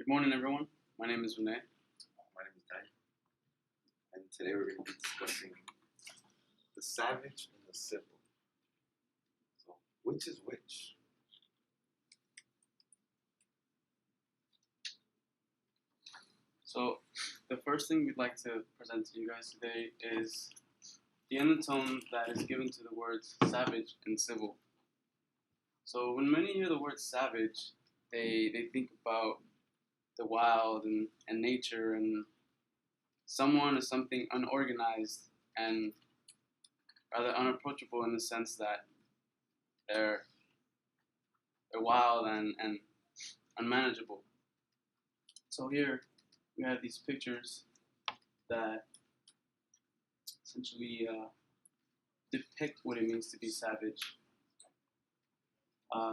Good morning, everyone. My name is Rene. My name is Rene, and today we're going to be discussing the savage and the civil. So, which is which? So, the first thing we'd like to present to you guys today is the undertone that is given to the words savage and civil. So, when many hear the word savage, they think about the wild and nature and someone or something unorganized and rather unapproachable in the sense that they're wild and unmanageable. So here we have these pictures that essentially depict what it means to be savage.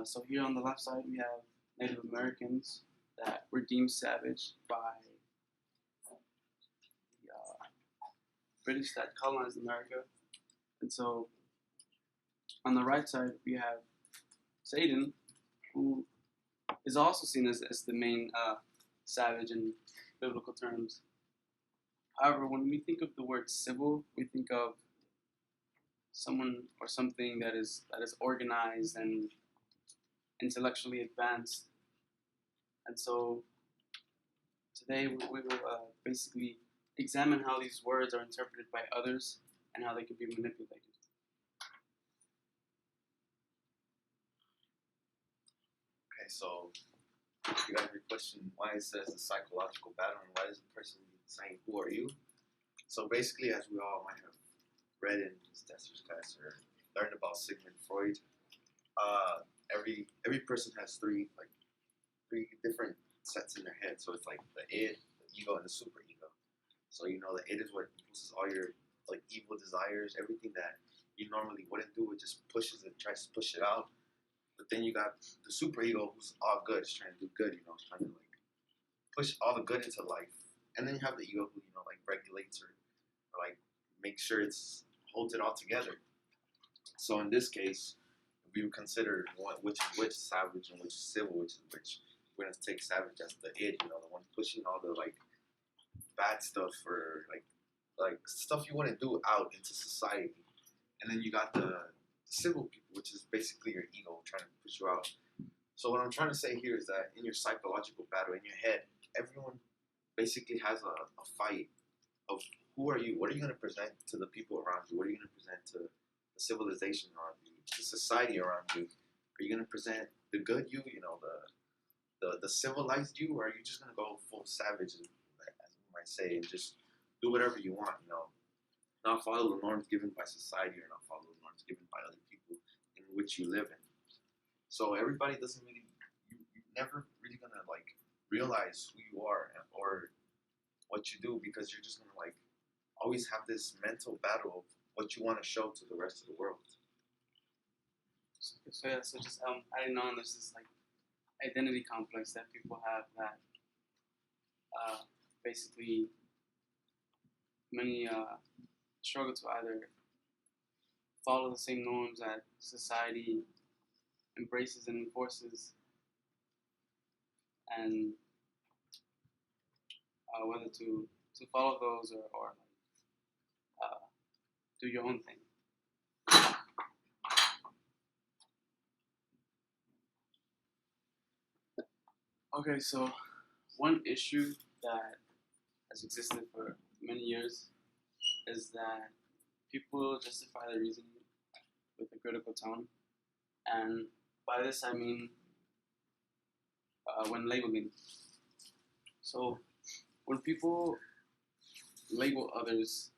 So here on the left side we have Native Americans that were deemed savage by the British that colonized America. And so on the right side we have Satan, who is also seen as the main savage in biblical terms. However, when we think of the word civil, we think of someone or something that is organized and intellectually advanced. And so today we will basically examine how these words are interpreted by others and how they can be manipulated. Okay, so you got your question why it says the psychological battle and why is the person saying who are you? So basically, as we all might have read in Stester's class or learned about Sigmund Freud, every person has three different sets in their head. So it's like the id, the ego, and the super ego. So the id is what impulses all your evil desires, everything that you normally wouldn't do. It just pushes it, tries to push it out. But then you got the super ego, who's all good, it's trying to do good. It's trying to push all the good into life. And then you have the ego, who regulates or make sure it's holds it all together. So in this case, we would consider which is which, savage and which is civil, which is which. We're gonna take savage as the id, the one pushing all the bad stuff or stuff you wouldn't do out into society. And then you got the civil people, which is basically your ego trying to push you out. So what I'm trying to say here is that in your psychological battle, in your head, everyone basically has a fight of who are you? What are you going to present to the people around you? What are you going to present to the civilization around you, the society around you? Are you going to present the good you, the civilized you, or are you just going to go full savage, as we might say, and just do whatever you want, not follow the norms given by society or not follow the norms given by other people in which you live in. So everybody doesn't really, you're never really going to realize who you are or what you do, because you're just going to always have this mental battle of what you want to show to the rest of the world. So just adding on, there's this identity complex that people have that basically many struggle to either follow the same norms that society embraces and enforces, and whether to follow those or do your own thing. Okay, so one issue that has existed for many years is that people justify their reasoning with a critical tone, and by this I mean when labeling. So when people label others,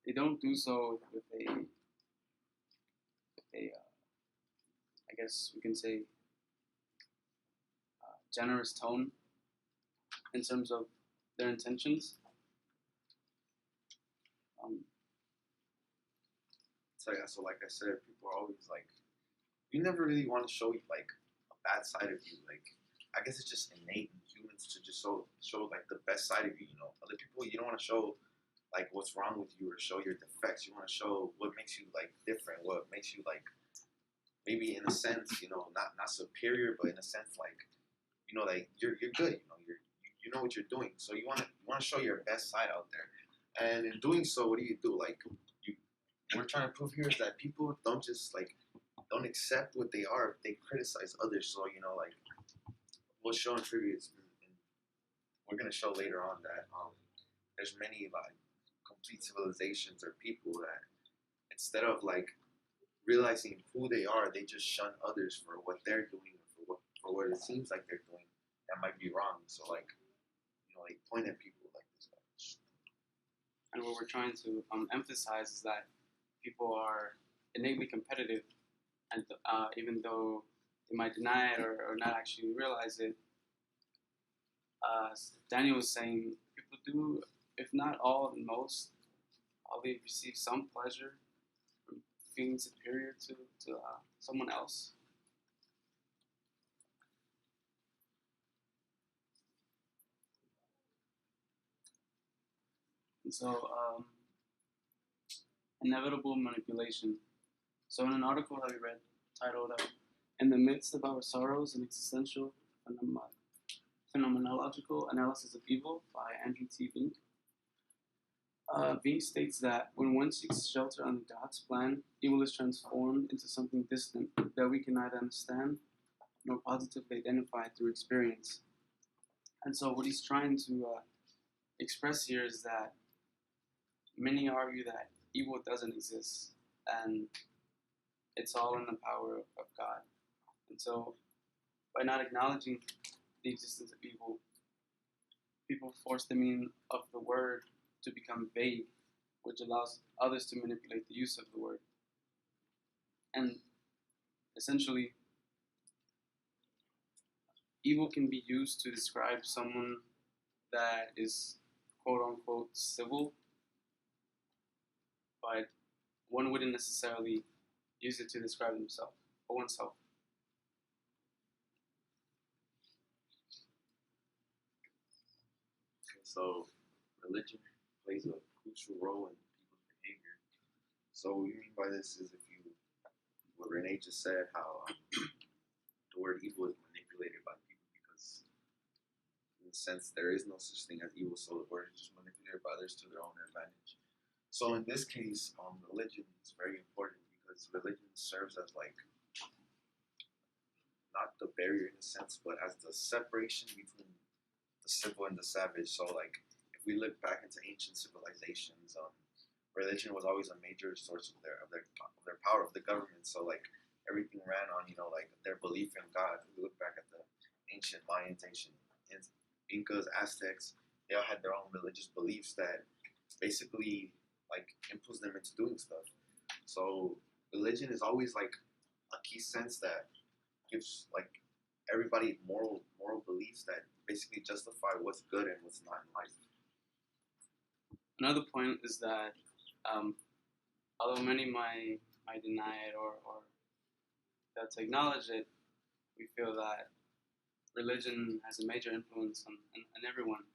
they don't do so with a I guess we can say generous tone in terms of their intentions. So like I said, people are always you never really want to show a bad side of you. I guess it's just innate in humans to just show the best side of you. Other people, you don't want to show what's wrong with you or show your defects. You want to show what makes you different, what makes you maybe in a sense, not superior, but in a sense you're good. you know what you're doing. So you wanna show your best side out there. And in doing so, what do? Like you, we're trying to prove here is that people don't just like don't accept what they are. They criticize others. So like we'll show in trivia, and we're gonna show later on that there's many like complete civilizations or people that instead of like realizing who they are, they just shun others for what they're doing or for what it seems like they're doing that might be wrong. So like they point at people like this. And what we're trying to emphasize is that people are innately competitive, and even though they might deny it or not actually realize it, Daniel was saying people do, if not all, then most, they receive some pleasure from feeling superior to someone else. And so, inevitable manipulation. So, in an article that we read titled In the Midst of Our Sorrows, an Existential Phenomenological Analysis of Evil by Andrew T. Vink, Vink states that when one seeks shelter under God's plan, evil is transformed into something distant that we can neither understand nor positively identify through experience. And so, what he's trying to express here is that many argue that evil doesn't exist and it's all in the power of God. And so, by not acknowledging the existence of evil, people force the meaning of the word to become vague, which allows others to manipulate the use of the word. And essentially, evil can be used to describe someone that is quote unquote civil, but one wouldn't necessarily use it to describe themselves or oneself. So religion plays a crucial role in people's behavior. So what we mean by this is what Rene just said, how the word evil is manipulated by people because in a sense there is no such thing as evil, so the word is just manipulated by others to their own advantage. So in this case, religion is very important because religion serves as like not the barrier in a sense, but as the separation between the civil and the savage. So like if we look back into ancient civilizations, religion was always a major source of their power of the government. So like everything ran on like their belief in God. If we look back at the ancient Mayans, ancient Incas, Aztecs, they all had their own religious beliefs that basically like influenced them into doing stuff. So religion is always like a key sense that gives like everybody moral beliefs that basically justify what's good and what's not in life. Another point is that although many might deny it or fail to acknowledge it, we feel that religion has a major influence on everyone.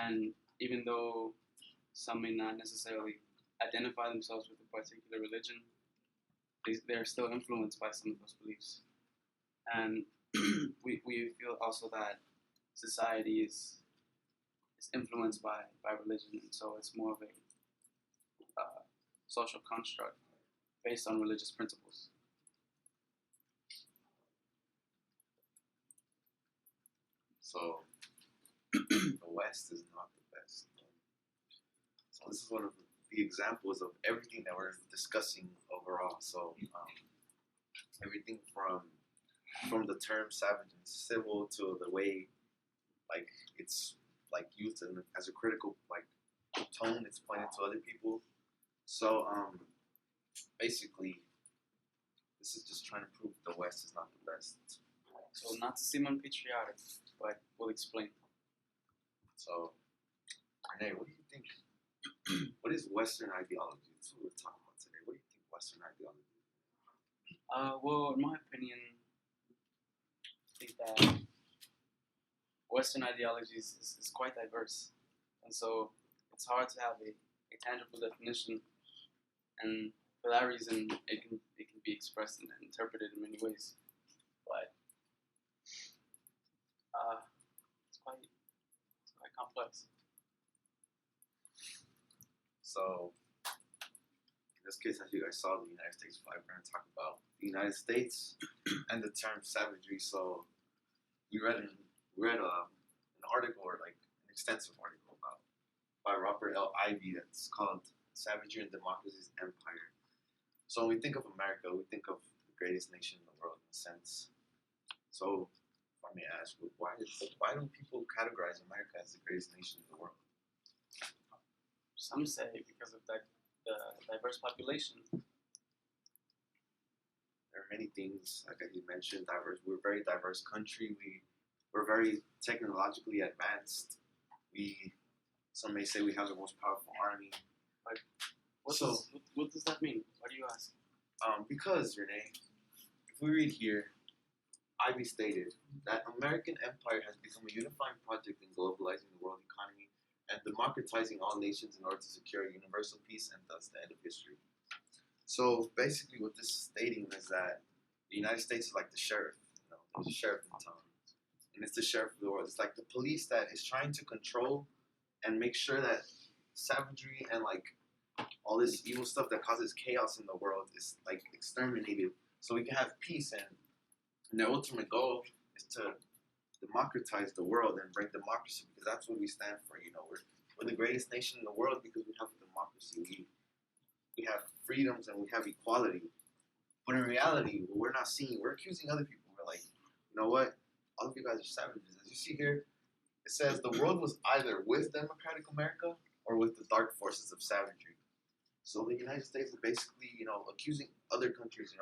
And even though some may not necessarily identify themselves with a particular religion, they're still influenced by some of those beliefs. And we feel also that society is influenced by religion, and so it's more of a social construct based on religious principles. So the West is not the best. So this is one of the examples of everything that we're discussing overall. So everything from the term savage and civil to the way like it's like used as a critical like tone, it's pointed to other people. So basically this is just trying to prove the West is not the best. So not to seem unpatriotic, but we'll explain. So Rene, what do you think? What is Western ideology? That's what we're talking about today. What do you think Western ideology is? Well, in my opinion, I think that Western ideology is quite diverse, and so it's hard to have a tangible definition. And for that reason, it can be expressed and interpreted in many ways. But it's quite complex. So, in this case, as you guys saw, the United States flag, we're going to talk about the United States and the term savagery. So, we read an article, or like an extensive article by Robert L. Ivy, that's called "Savagery and Democracy's Empire." So, when we think of America, we think of the greatest nation in the world, in a sense. So, if I may ask, why do people categorize America as the greatest nation in the world? Some say because of the diverse population. There are many things, like you mentioned, diverse. We're a very diverse country. We're very technologically advanced. Some may say we have the most powerful army. What does that mean? Why do you ask? Because, Rene, if we read here, Ivy stated that American empire has become a unifying project in globalizing the world economy and democratizing all nations in order to secure universal peace and thus the end of history. So basically what this is stating is that the United States is like the sheriff. There's a sheriff in town. And it's the sheriff of the world. It's like the police that is trying to control and make sure that savagery and like all this evil stuff that causes chaos in the world is like exterminated so we can have peace. And their ultimate goal is to democratize the world and bring democracy, because that's what we stand for. We're the greatest nation in the world because we have democracy. We have freedoms and we have equality. But in reality, what we're not seeing, we're accusing other people. We're like, you know what? All of you guys are savages. As you see here, it says the world was either with democratic America or with the dark forces of savagery. So the United States is basically, accusing other countries,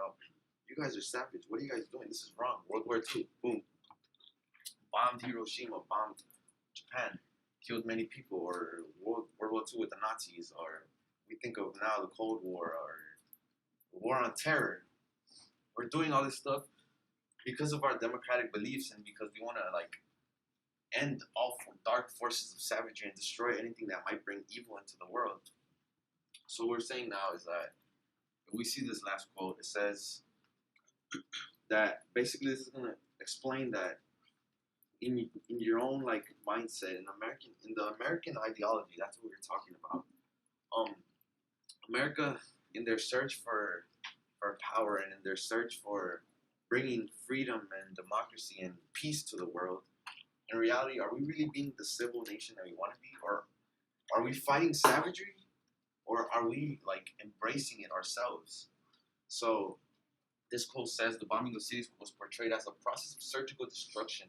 you guys are savage. What are you guys doing? This is wrong. World War II, boom. Bombed Hiroshima, bombed Japan, killed many people, or World War II with the Nazis, or we think of now the Cold War, or the War on Terror. We're doing all this stuff because of our democratic beliefs and because we want to end all dark forces of savagery and destroy anything that might bring evil into the world. So what we're saying now is that if we see this last quote, it says that basically this is going to explain that in your own mindset, in the American ideology, that's what we're talking about. America, in their search for power and in their search for bringing freedom and democracy and peace to the world, in reality, are we really being the civil nation that we want to be, or are we fighting savagery, or are we embracing it ourselves? So this quote says the bombing of cities was portrayed as a process of surgical destruction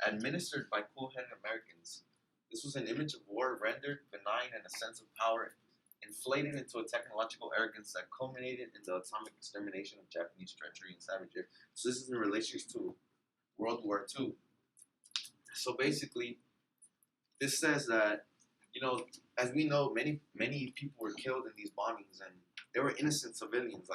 administered by cool-headed Americans. This was an image of war rendered benign and a sense of power inflated into a technological arrogance that culminated in the atomic extermination of Japanese treachery and savagery. So this is in relation to World War II. So basically, this says that, as we know, many people were killed in these bombings, and they were innocent civilians.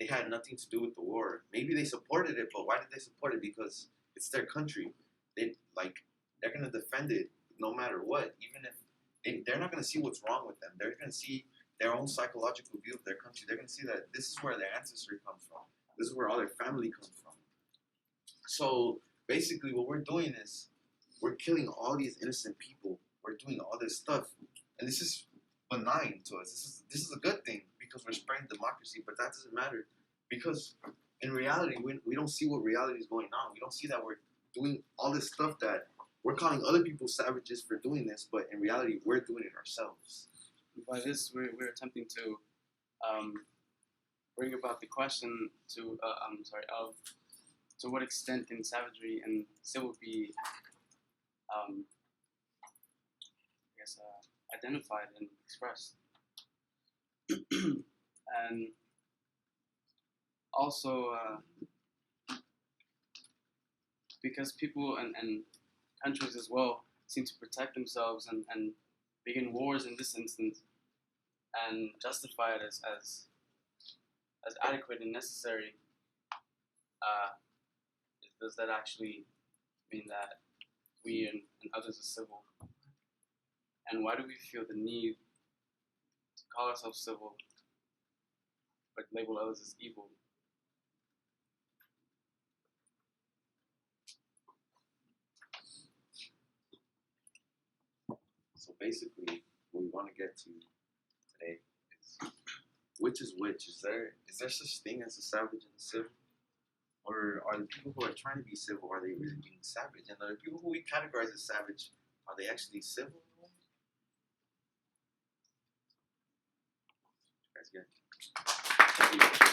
They had nothing to do with the war. Maybe they supported it, but why did they support it? Because it's their country. They're gonna defend it no matter what, even if they're not gonna see what's wrong with them. They're gonna see their own psychological view of their country. They're gonna see that this is where their ancestry comes from. This is where all their family comes from. So basically, what we're doing is we're killing all these innocent people. We're doing all this stuff, and this is benign to us. This is a good thing because we're spreading democracy. But that doesn't matter because in reality, we don't see what reality is going on. We don't see that we're doing all this stuff that we're calling other people savages for doing this, but in reality, we're doing it ourselves. By this, we're attempting to bring about the question to what extent can savagery and civil be, identified and expressed, and also because people and countries as well seem to protect themselves and begin wars in this instance and justify it as adequate and necessary. Does that actually mean that we and others are civil? And why do we feel the need to call ourselves civil but label others as evil? So basically, what we want to get to today is which is which. Is there such thing as a savage and a civil? Or are the people who are trying to be civil, are they really being savage? And are the people who we categorize as savage, are they actually civil? You guys get it?